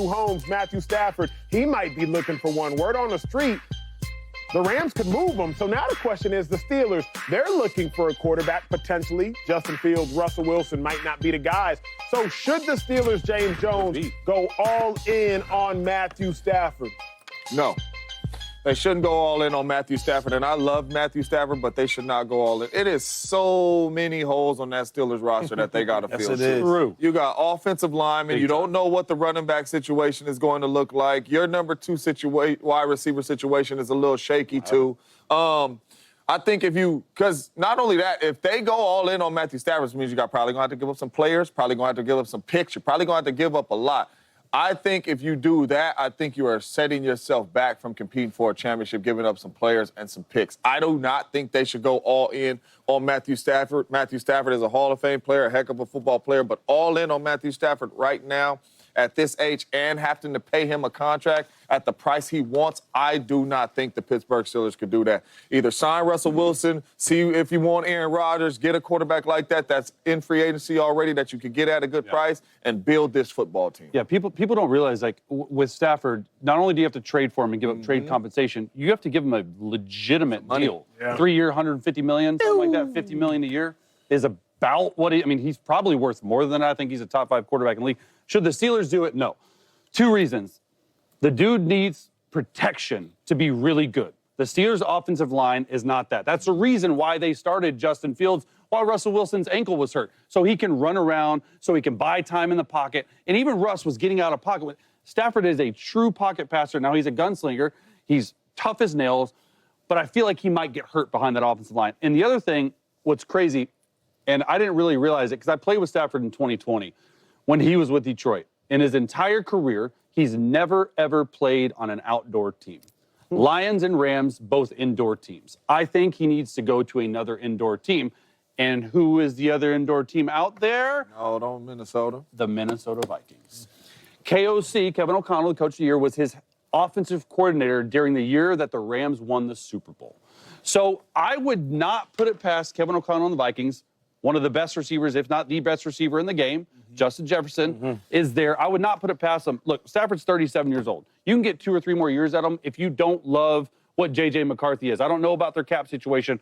new homes, Matthew Stafford, he might be looking for one. Word on the street, the Rams could move him. So now the question is the Steelers, they're looking for a quarterback potentially. Justin Fields, Russell Wilson might not be the guys. So should the Steelers, James Jones, go all in on Matthew Stafford? No. They shouldn't go all in on Matthew Stafford. And I love Matthew Stafford, but they should not go all in. It is so many holes on that Steelers roster that they got to fill. Yes, it is. True. You got offensive linemen. You don't know what the running back situation is going to look like. Your number 2 wide receiver situation is a little shaky, too. I think because not only that, if they go all in on Matthew Stafford, it means you got probably going to have to give up some players, probably going to have to give up some picks. You're probably going to have to give up a lot. I think if you do that, I think you are setting yourself back from competing for a championship, giving up some players and some picks. I do not think they should go all in on Matthew Stafford. Matthew Stafford is a Hall of Fame player, a heck of a football player, but all in on Matthew Stafford right now at this age and having to pay him a contract at the price he wants, I do not think the Pittsburgh Steelers could do that. Either sign Russell Wilson, see if you want Aaron Rodgers, get a quarterback like that that's in free agency already that you could get at a good price and build this football team. Yeah, people don't realize, like, with Stafford, not only do you have to trade for him and give up trade compensation, you have to give him a legitimate deal. 3 year, $150 million, something like that, $50 million a year is about what he's probably worth more than that. I think he's a top 5 quarterback in the league. Should the Steelers do it? No. 2 reasons. The dude needs protection to be really good. The Steelers' offensive line is not that. That's the reason why they started Justin Fields while Russell Wilson's ankle was hurt, so he can run around, so he can buy time in the pocket. And even Russ was getting out of pocket. Stafford is a true pocket passer. Now he's a gunslinger. He's tough as nails, but I feel like he might get hurt behind that offensive line. And the other thing, what's crazy, and I didn't really realize it because I played with Stafford in 2020 when he was with Detroit. In his entire career, he's never, ever played on an outdoor team. Lions and Rams, both indoor teams. I think he needs to go to another indoor team. And who is the other indoor team out there? No, don't Minnesota. The Minnesota Vikings. KOC, Kevin O'Connell, the coach of the year, was his offensive coordinator during the year that the Rams won the Super Bowl. So I would not put it past Kevin O'Connell and the Vikings. One of the best receivers, if not the best receiver in the game, Justin Jefferson, is there. I would not put it past him. Look, Stafford's 37 years old. You can get 2 or 3 more years at him if you don't love what J.J. McCarthy is. I don't know about their cap situation.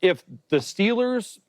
If the Steelers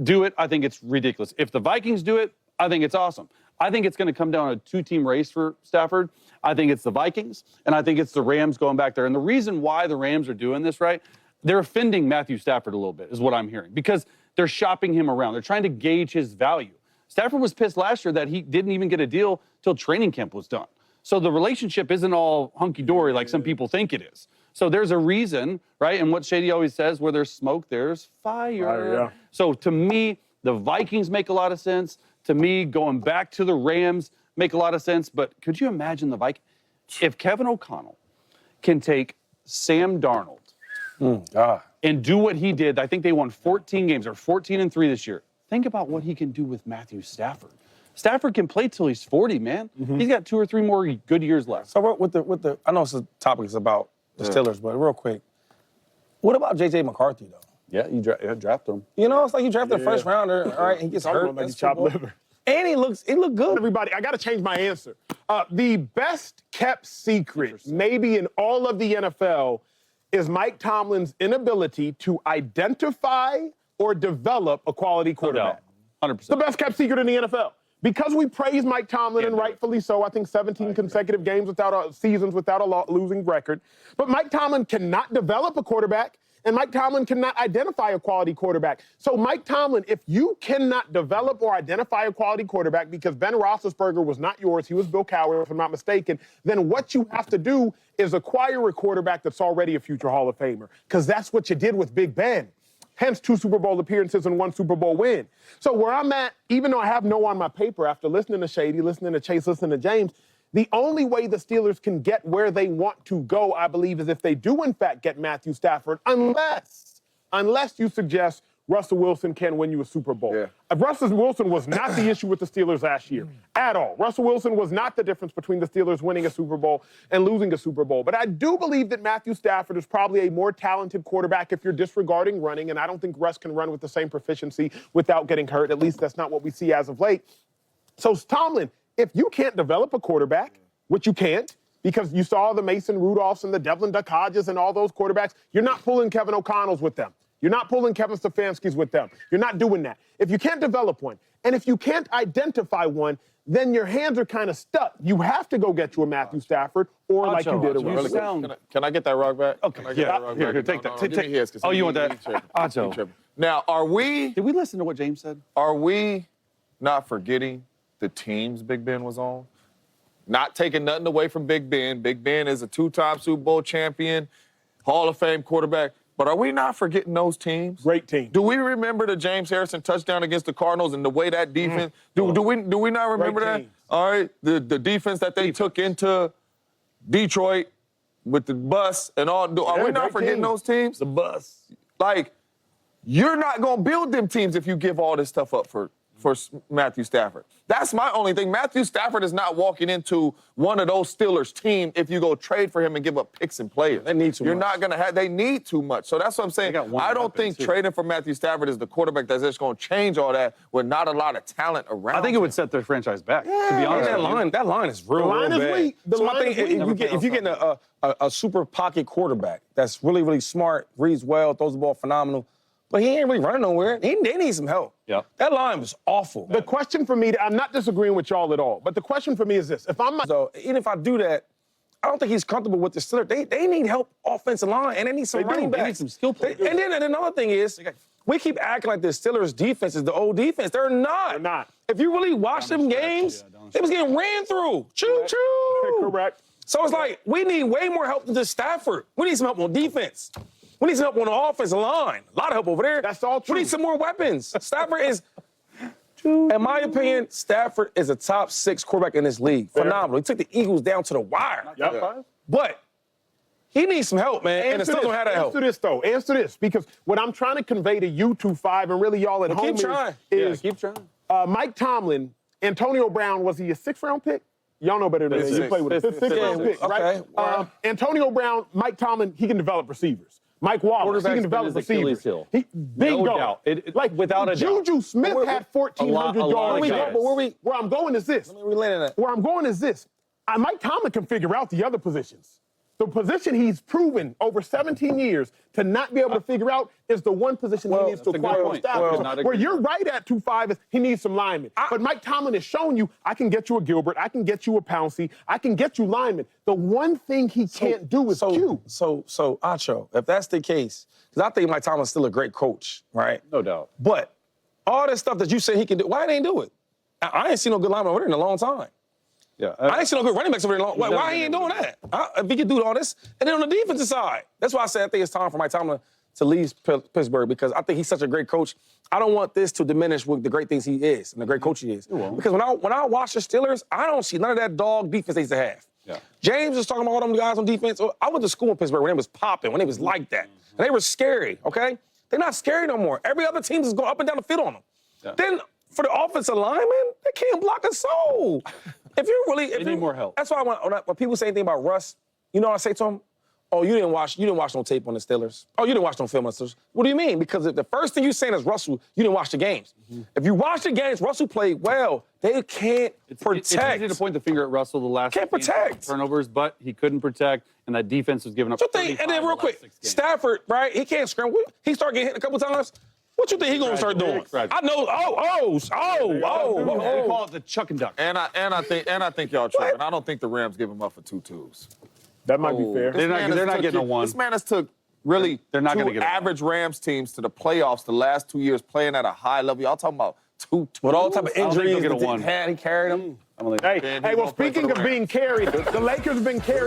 do it, I think it's ridiculous. If the Vikings do it, I think it's awesome. I think it's going to come down to a 2-team race for Stafford. I think it's the Vikings, and I think it's the Rams going back there. And the reason why the Rams are doing this, right, they're offending Matthew Stafford a little bit, is what I'm hearing, because they're shopping him around. They're trying to gauge his value. Stafford was pissed last year that he didn't even get a deal till training camp was done. So the relationship isn't all hunky-dory like some people think it is. So there's a reason, right? And what Shady always says, where there's smoke, there's fire. So to me, the Vikings make a lot of sense. To me, going back to the Rams make a lot of sense. But could you imagine the Vikings? If Kevin O'Connell can take Sam Darnold and do what he did, I think they won 14 games, or 14-3 this year. Think about what he can do with Matthew Stafford. Stafford can play till he's 40, man. He's got 2 or 3 more good years left. So with the I know it's a topic is about the Steelers, but real quick, what about J.J. McCarthy though? Yeah, you drafted him. You know, it's like you drafted a first rounder, all right, and he gets hurt. Like chopped liver. And he looked good. Everybody, I got to change my answer. The best kept secret, maybe in all of the NFL, is Mike Tomlin's inability to identify or develop a quality quarterback. 100%. The best kept secret in the NFL. Because we praise Mike Tomlin, and rightfully so, I think 17 consecutive games seasons without a losing record. But Mike Tomlin cannot develop a quarterback, and Mike Tomlin cannot identify a quality quarterback. So Mike Tomlin, if you cannot develop or identify a quality quarterback, because Ben Roethlisberger was not yours, he was Bill Cowher, if I'm not mistaken, then what you have to do is acquire a quarterback that's already a future Hall of Famer, because that's what you did with Big Ben. Hence 2 Super Bowl appearances and 1 Super Bowl win. So where I'm at, even though I have no on my paper after listening to Shady, listening to Chase, listening to James, the only way the Steelers can get where they want to go, I believe, is if they do, in fact, get Matthew Stafford, unless you suggest Russell Wilson can win you a Super Bowl. Yeah. Russell Wilson was not the issue with the Steelers last year at all. Russell Wilson was not the difference between the Steelers winning a Super Bowl and losing a Super Bowl. But I do believe that Matthew Stafford is probably a more talented quarterback if you're disregarding running, and I don't think Russ can run with the same proficiency without getting hurt. At least that's not what we see as of late. So, Tomlin, if you can't develop a quarterback, which you can't, because you saw the Mason Rudolphs and the Devlin Duck Hodges and all those quarterbacks. You're not pulling Kevin O'Connells with them. You're not pulling Kevin Stefanski's with them. You're not doing that. If you can't develop one, and if you can't identify one, then your hands are kind of stuck. You have to go get you a Matthew Stafford, or like you did earlier. Can I get that rug back? Okay, here, take that. Give me his, Oh, you want that? Acho. Now, Did we listen to what James said? are we not forgetting the teams Big Ben was on? Not taking nothing away from Big Ben. Big Ben is a two-time Super Bowl champion, Hall of Fame quarterback. But are we not forgetting those teams? Great team. Do we remember the James Harrison touchdown against the Cardinals and the way that defense? Do we not remember Great that? teams. All right, the defense that they took into Detroit with the bus and all. Are we not great forgetting team. those teams? The bus. Like, you're not gonna build them teams if you give all this stuff up for Matthew Stafford. That's my only thing. Matthew Stafford is not walking into one of those Steelers team if you go trade for him and give up picks and players. They need too You're much. not going to have, they need too much. So that's what I'm saying. got one I don't weapon, think too. trading for Matthew Stafford is the quarterback that's just going to change all that with not a lot of talent around I think it would set their franchise back, to be And honest. that line is real, The line real is bad. weak. The So my line thing, is weak. if you're getting a super pocket quarterback that's really, really smart, reads well, throws the ball phenomenal, but he ain't really running nowhere. They need some help. Yeah. That line was awful. The question for me, I'm not disagreeing with y'all at all, but the question for me is this. If I'm So even if I do that, I don't think he's comfortable with the Steelers. They need help offensive line, and they need some They do. running They backs. need some skill players. And then another thing is, we keep acting like the Steelers' defense is the old defense. They're not. They're not. If you really watch them games, they was getting ran through. Choo-choo. correct. So it's like, we need way more help than just Stafford. We need some help on defense. We need some help on the offensive line. A lot of help over there. That's all true. We need some more weapons. Stafford is, in my opinion, Stafford is a top 6 quarterback in this league. Phenomenal. He took the Eagles down to the wire. Yep. But he needs some help, man, and the Steelers don't have that help. Answer this, though. Answer this, because what I'm trying to convey to you 2-5 and really y'all at Well, home keep trying. is Keep trying. Mike Tomlin, Antonio Brown, was he a 6th-round pick? Y'all know better than me. You Sixth. play with a Fifth, 6th-round sixth. pick, right? Okay. Antonio Brown, Mike Tomlin, he can develop receivers. Mike Wallace, he Quarterback's can develop been his Achilles receivers. heel. Bingo. doubt. Like, Without a doubt. Juju Smith had 1,400 a lot of yards. guys. Where I'm going is this. Let me relay to that. Where I'm going is this. Mike Tomlin can figure out the other positions. The position he's proven over 17 years to not be able to figure out is the one position he needs to that's a good acquire on point. staff. Well, So not where agree. you're right at 2-5 is he needs some linemen. But Mike Tomlin has shown you, I can get you a Gilbert, I can get you a Pouncey, I can get you linemen. The one thing he can't do is Q. So, Acho, if that's the case, because I think Mike Tomlin's still a great coach, right? No doubt. But all this stuff that you say he can do, why they ain't do it? I ain't seen no good lineman over there in a long time. Yeah. I ain't seen no good running backs over there in a long time. Why he ain't doing that? If he could do all this, and then on the defensive side, that's why I say I think it's time for Mike Tomlin to leave Pittsburgh, because I think he's such a great coach. I don't want this to diminish with the great things he is and the great coach he is. Because when I watch the Steelers, I don't see none of that dog defense they used to have. Yeah. James was talking about all them guys on defense. I went to school in Pittsburgh when it was popping, when it was like that. And they were scary, okay? They're not scary no more. Every other team is going up and down the field on them. Yeah. Then for the offensive lineman, they can't block a soul. If you really, They need more help. That's why when people say anything about Russ, you know what I say to them? Oh, you didn't watch no tape on the Steelers. Oh, you didn't watch no film on the Steelers. What do you mean? Because if the first thing you're saying is Russell, you didn't watch the games. If you watch the games, Russell played well. They can't protect. It's easy to point the finger at Russell the last Can't game, protect. turnovers, but he couldn't protect, and that defense was giving up. What you think? And then real quick, Stafford, right? He can't scramble. He started getting hit a couple times. What you think he gonna start doing? I know. They call it the chuck and duck. And I think y'all tripping. I don't think the Rams give him up for 2-2s. That might be fair. They're not getting a one. This man has took really They're not two gonna get a one. average Rams teams to the playoffs the last 2 years, playing at a high level. Y'all talking about 2-2? With all type of don't think injuries, he'll get a one. He carried them. I'm gonna leave it. Hey, Then well, he gonna play for speaking the of being carried, the Lakers have been carried.